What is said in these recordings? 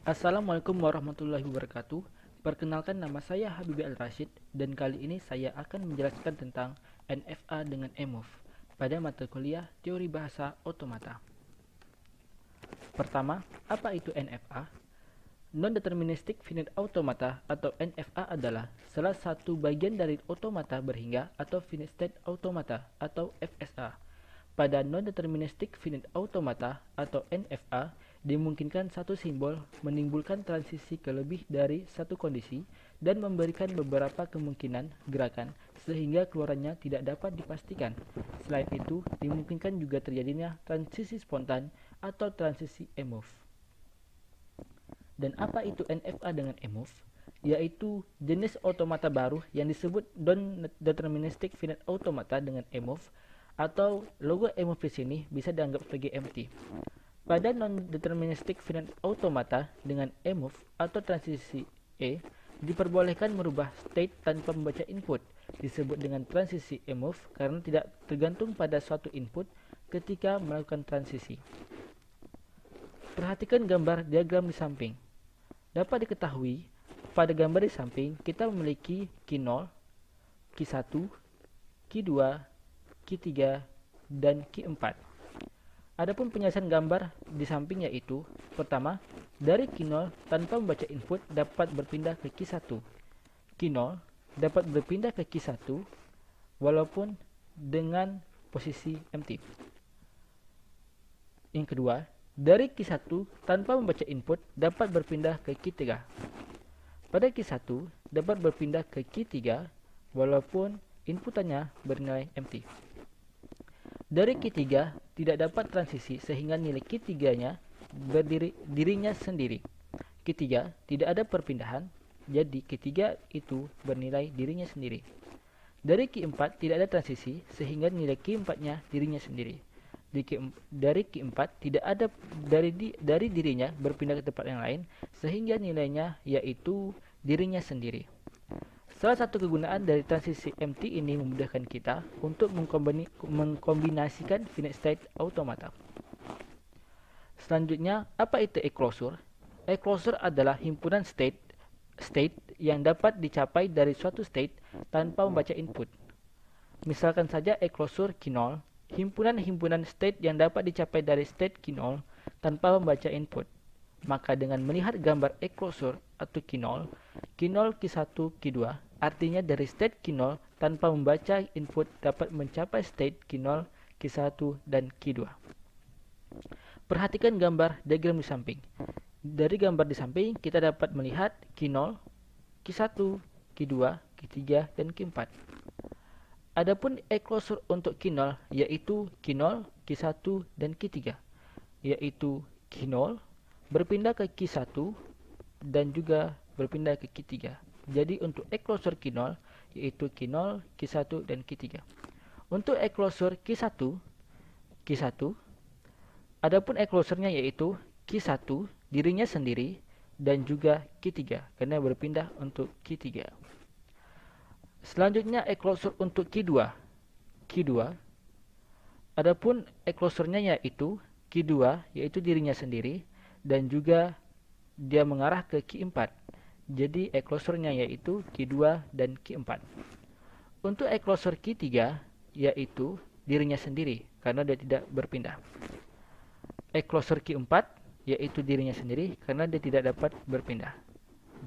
Assalamualaikum warahmatullahi wabarakatuh. Perkenalkan, nama saya Habibie Al-Rashid dan kali ini saya akan menjelaskan tentang NFA dengan EMOV pada mata kuliah Teori Bahasa Otomata. Pertama, apa itu NFA? Non-Deterministic Finite Automata atau NFA adalah salah satu bagian dari otomata berhingga atau Finite State Automata atau FSA. Pada Non-Deterministic Finite Automata atau NFA, dimungkinkan satu simbol menimbulkan transisi ke lebih dari satu kondisi dan memberikan beberapa kemungkinan gerakan sehingga keluarannya tidak dapat dipastikan. Selain itu, dimungkinkan juga terjadinya transisi spontan atau transisi EMOV. Dan apa itu NFA dengan EMOV? Yaitu jenis otomata baru yang disebut non-deterministic finite automata dengan EMOV, atau logo EMOV di sini bisa dianggap sebagai empty. Pada non-deterministic finite automata dengan EMOV atau transisi E, diperbolehkan merubah state tanpa membaca input, disebut dengan transisi EMOV karena tidak tergantung pada suatu input ketika melakukan transisi. Perhatikan gambar diagram di samping. Dapat diketahui, pada gambar di samping kita memiliki Q0, Q1, Q2, Q3, dan Q4. Adapun penjelasan gambar di samping yaitu, pertama, dari Q0 tanpa membaca input dapat berpindah ke Q1. Q0 dapat berpindah ke Q1 walaupun dengan posisi empty. Yang kedua, dari Q1 tanpa membaca input dapat berpindah ke Q3. Pada Q1 dapat berpindah ke Q3 walaupun inputannya bernilai empty. Dari Q3 tidak dapat transisi sehingga nilai Q3-nya dirinya sendiri. Q3 tidak ada perpindahan, jadi Q3 itu bernilai dirinya sendiri. Dari Q4 tidak ada transisi sehingga nilai Q4-nya dirinya sendiri. Dari Q4 tidak ada dari dirinya berpindah ke tempat yang lain sehingga nilainya yaitu dirinya sendiri. Salah satu kegunaan dari transisi empty ini memudahkan kita untuk mengkombinasikan finite state automata. Selanjutnya, apa itu e-closure? E-closure adalah himpunan state yang dapat dicapai dari suatu state tanpa membaca input. Misalkan saja e-closure Q0, himpunan-himpunan state yang dapat dicapai dari state Q0 tanpa membaca input. Maka dengan melihat gambar e-closure atau Q0, Q0, Q1, Q2, artinya dari state Q0 tanpa membaca input dapat mencapai state Q0, Q1, dan Q2. Perhatikan gambar diagram di samping. Dari gambar di samping kita dapat melihat Q0, Q1, Q2, Q3, dan Q4. Adapun e-closure untuk Q0 yaitu Q0, Q1, dan Q3, yaitu Q0 berpindah ke Q1 dan juga berpindah ke Q3. Jadi untuk e-closure Q0 yaitu Q0, Q1, dan Q3. Untuk e-closure Q1, adapun e-closure-nya yaitu Q1 dirinya sendiri dan juga Q3 karena berpindah untuk Q3. Selanjutnya e-closure untuk Q2. Adapun e-closure-nya yaitu Q2 yaitu dirinya sendiri dan juga dia mengarah ke Q4. Jadi e-closure-nya yaitu Q2 dan Q4. Untuk e-closure Q3 yaitu dirinya sendiri karena dia tidak berpindah. E-closure Q4 yaitu dirinya sendiri karena dia tidak dapat berpindah.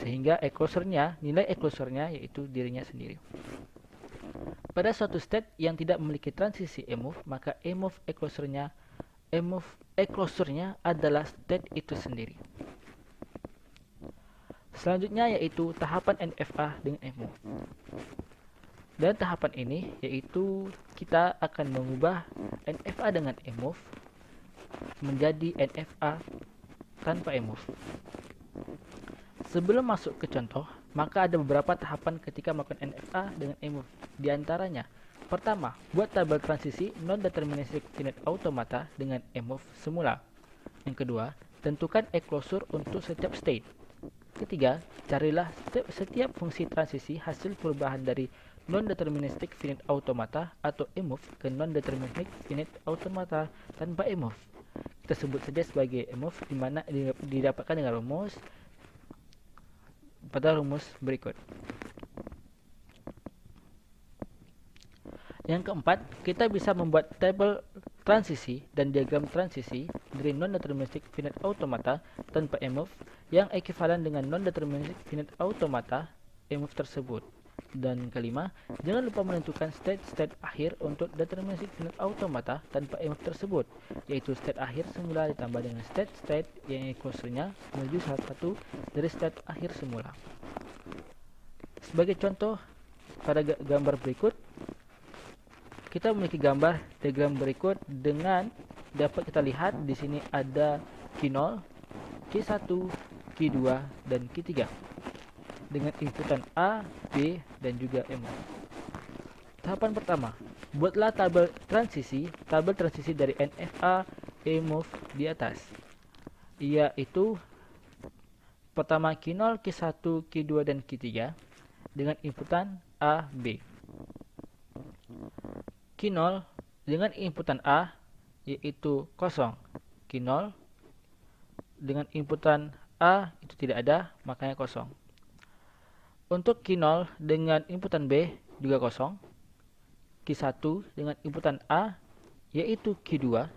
Sehingga nilai e-closure-nya yaitu dirinya sendiri. Pada suatu state yang tidak memiliki transisi EMOV, maka EMOV e-closure-nya adalah state itu sendiri. Selanjutnya yaitu tahapan NFA dengan EMOV. Dan tahapan ini yaitu kita akan mengubah NFA dengan EMOV menjadi NFA tanpa EMOV. Sebelum masuk ke contoh, maka ada beberapa tahapan ketika melakukan NFA dengan EMOV. Di antaranya, pertama, buat tabel transisi non-deterministic finite automata dengan EMOV semula. Yang kedua, tentukan e-closure untuk setiap state. Ketiga, carilah setiap fungsi transisi hasil perubahan dari non-deterministic finite automata atau EMOV ke non-deterministic finite automata tanpa EMOV. kita sebut saja sebagai move, di mana didapatkan dengan rumus pada rumus berikut. Yang keempat, kita bisa membuat tabel transisi dan diagram transisi dari non-deterministic finite automata tanpa move yang ekuivalen dengan non-deterministic finite automata move tersebut. Dan kelima, jangan lupa menentukan state-state akhir untuk deterministic finite automata tanpa move tersebut, yaitu state akhir semula ditambah dengan state-state yang eklosurnya menuju salah satu dari state akhir semula. Sebagai contoh, pada gambar berikut, kita memiliki gambar diagram berikut dengan dapat kita lihat di sini ada Q0, Q1, Q2, dan Q3 dengan inputan A, B, dan juga M. Tahapan pertama, buatlah tabel transisi dari NFA move di atas, yaitu pertama Q0, Q1, Q2, dan Q3 dengan inputan A, B. Q0 dengan inputan A yaitu kosong. Q0 dengan inputan A itu tidak ada, makanya kosong. Untuk Q0 dengan inputan B juga kosong. Q1 dengan inputan A yaitu Q2.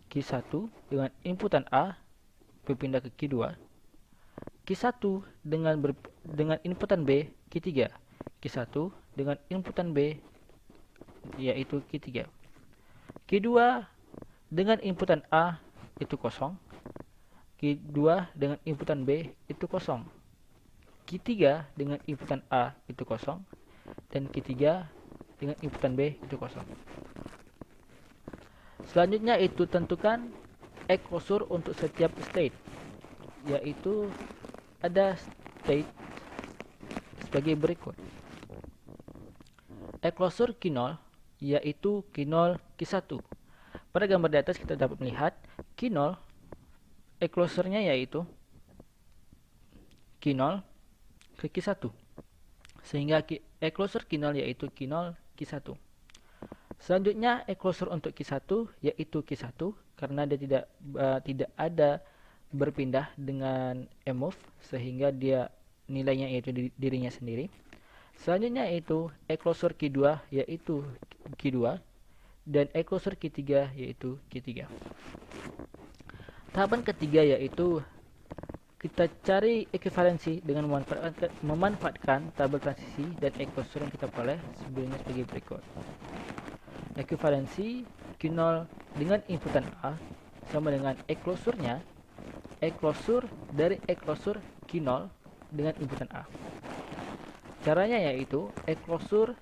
Q1 dengan inputan A berpindah ke Q2. Q1 dengan inputan B Q3. Q1 dengan inputan B yaitu Q3. Q2 dengan inputan A itu kosong. Q2 dengan inputan B itu kosong. Q3 dengan inputan A itu kosong. Dan Q3 dengan inputan B itu kosong. Selanjutnya itu tentukan closure untuk setiap state, yaitu ada state sebagai berikut. Closure Q0 yaitu Q0, Q1. Pada gambar di atas kita dapat melihat Q0 closure-nya yaitu Q0 ke Q1. Sehingga closure Q0 yaitu Q0, Q1. Selanjutnya closure untuk Q1 yaitu Q1 karena dia tidak ada berpindah dengan move sehingga dia nilainya yaitu dirinya sendiri. Selanjutnya yaitu closure Q2 yaitu Q2 dan closure Q3 yaitu Q3. Tahapan ketiga yaitu kita cari ekuivalensi dengan memanfaatkan tabel transisi dan closure yang kita peroleh sebelumnya sebagai berikut. Ekuivalensi Q0 dengan inputan A sama dengan closure-nya closure dari closure Q0 dengan inputan A. Caranya yaitu closure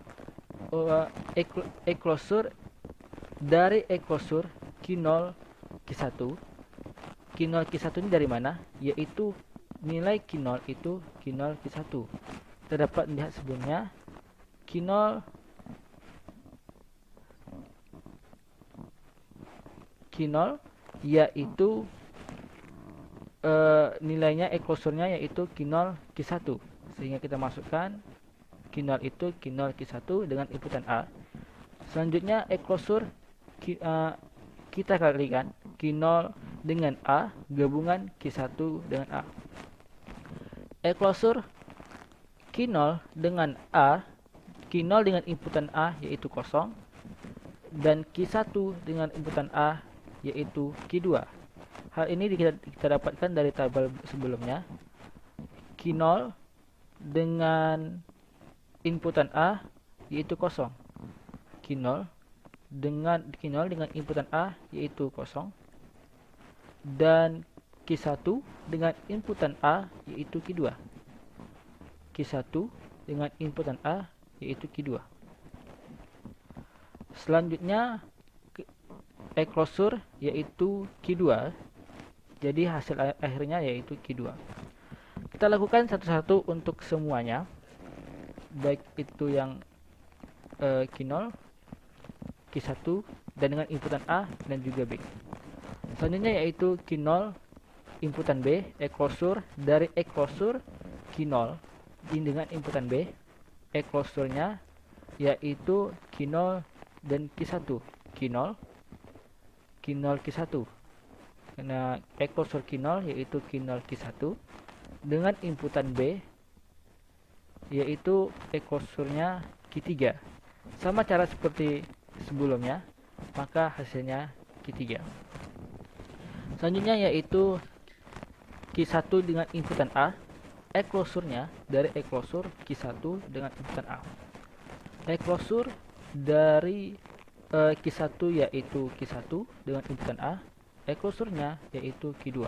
dari closure Q0 Q1. Q0 Q1 ini dari mana? Yaitu nilai Q0 itu Q0 Q1. Kita dapat lihat sebelumnya Q0 yaitu nilainya closure-nya yaitu Q0 Q1. Sehingga kita masukkan Q0 itu Q0 Q1 dengan inputan A. Selanjutnya closure kita kalikan Q0 dengan A gabungan Q1 dengan A. Closure Q0 dengan A, Q0 dengan inputan A yaitu kosong dan Q1 dengan inputan A yaitu Q2. Hal ini kita dapatkan dari tabel sebelumnya. Q0 dengan inputan A yaitu kosong. Q0 dengan inputan A yaitu kosong. Dan Q1 dengan inputan A yaitu Q2. Q1 dengan inputan A yaitu Q2. Selanjutnya closure yaitu Q2. Jadi hasil akhirnya yaitu Q2. Kita lakukan satu-satu untuk semuanya, baik itu yang Q0, Q1 dan dengan inputan A dan juga B. Selanjutnya yaitu Q0 inputan B, closure dari closure Q0 dengan inputan B, closure-nya yaitu Q0 dan Q1. Q0, Q0 Q1. Karena E kursor Q0 yaitu Q0 Q1 dengan inputan B yaitu E kursornya Q3. Sama cara seperti sebelumnya, maka hasilnya Q3. Selanjutnya yaitu Q1 dengan inputan A, E kursornya dari E kursor Q1 dengan inputan A. E kursor dari Q1 yaitu Q1 dengan inputan A, E kursornya yaitu Q2.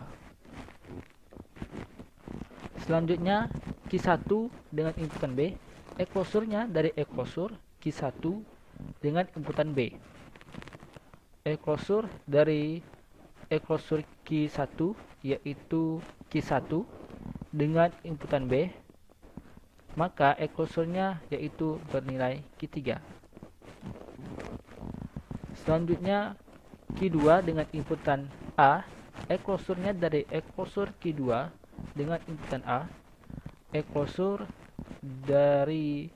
Selanjutnya Q1 dengan inputan B, E kursornya dari E kursor Q1 dengan inputan B. E kursor dari E kursor Q1 yaitu Q1 dengan inputan B, maka E kursornya yaitu bernilai Q3. Selanjutnya Q2 dengan inputan A, E kursornya dari E kursor Q2 dengan inputan A, E kursor dari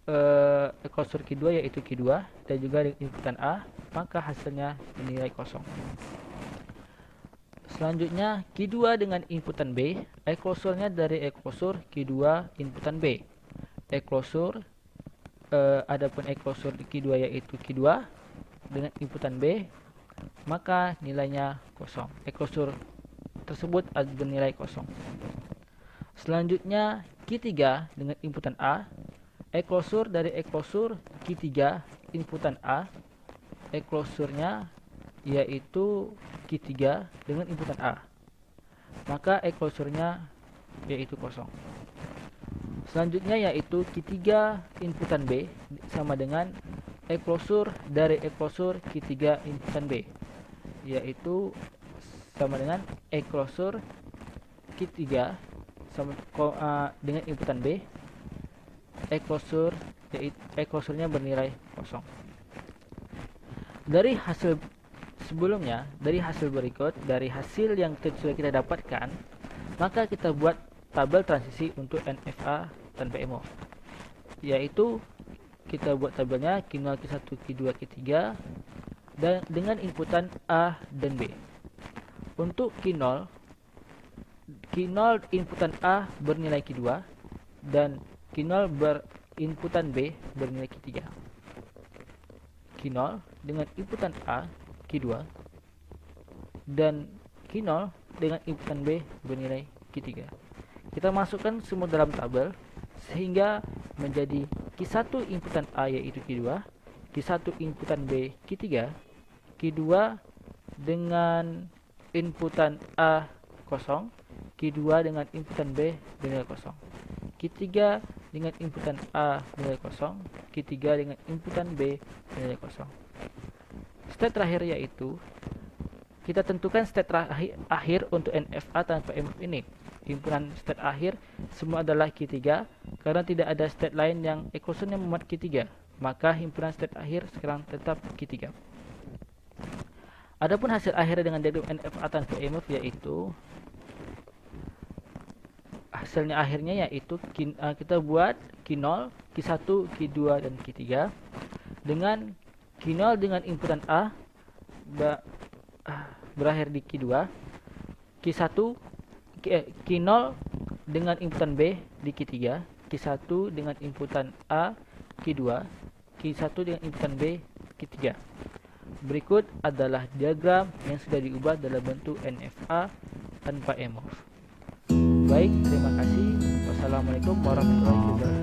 E kursor Q2 yaitu Q2 dan juga dengan inputan A, maka hasilnya bernilai kosong. Selanjutnya Q2 dengan inputan B, E kursornya dari E kursor Q2 inputan B. E kursor adapun E kursor Q2 yaitu Q2 dengan inputan B, maka nilainya kosong. E kursor tersebut bernilai kosong. Selanjutnya Q3 dengan inputan A, E kursor dari E kursor Q3 inputan A, E kursornya yaitu Q3 dengan inputan A, maka E kursornya yaitu kosong. Selanjutnya yaitu Q3 inputan B sama dengan E kursor dari E kursor Q3 inputan B, yaitu sama dengan E kursor Q3 sama dengan inputan B, E kursor yaitu E kursornya bernilai kosong. Dari hasil sebelumnya, dari hasil berikut, dari hasil yang sudah kita dapatkan, maka kita buat tabel transisi untuk NFA tanpa EMOV, yaitu kita buat tabelnya Q0, Q1, Q2, Q3 dan dengan inputan A dan B. Untuk Q0 inputan A bernilai Q2 dan Q0 berinputan B bernilai Q3. Q0 dengan inputan A Q2 dan Q0 dengan inputan B bernilai Q3. Kita masukkan semua dalam tabel sehingga menjadi Q1 inputan A yaitu Q2, Q1 inputan B Q3, Q2 dengan inputan A kosong, Q2 dengan inputan B bernilai kosong, Q3 dengan inputan A bernilai kosong, Q3 dengan inputan B bernilai kosong. Step terakhir yaitu kita tentukan step akhir untuk NFA tanpa EMOV ini. Himpunan step akhir semua adalah Q3 karena tidak ada step lain yang E kursornya memuat Q3, maka himpunan step akhir sekarang tetap Q3. Adapun hasil akhir dengan diagram NFA tanpa EMOV yaitu hasilnya akhirnya yaitu kita buat Q0, Q1, Q2 dan Q3 dengan Q0 dengan inputan A berakhir di Q2, Q0 dengan inputan B di Q3, Q1 dengan inputan A Q2, Q1 dengan inputan B Q3. Berikut adalah diagram yang sudah diubah dalam bentuk NFA tanpa EMOV. Baik, terima kasih. Wassalamualaikum warahmatullahi wabarakatuh.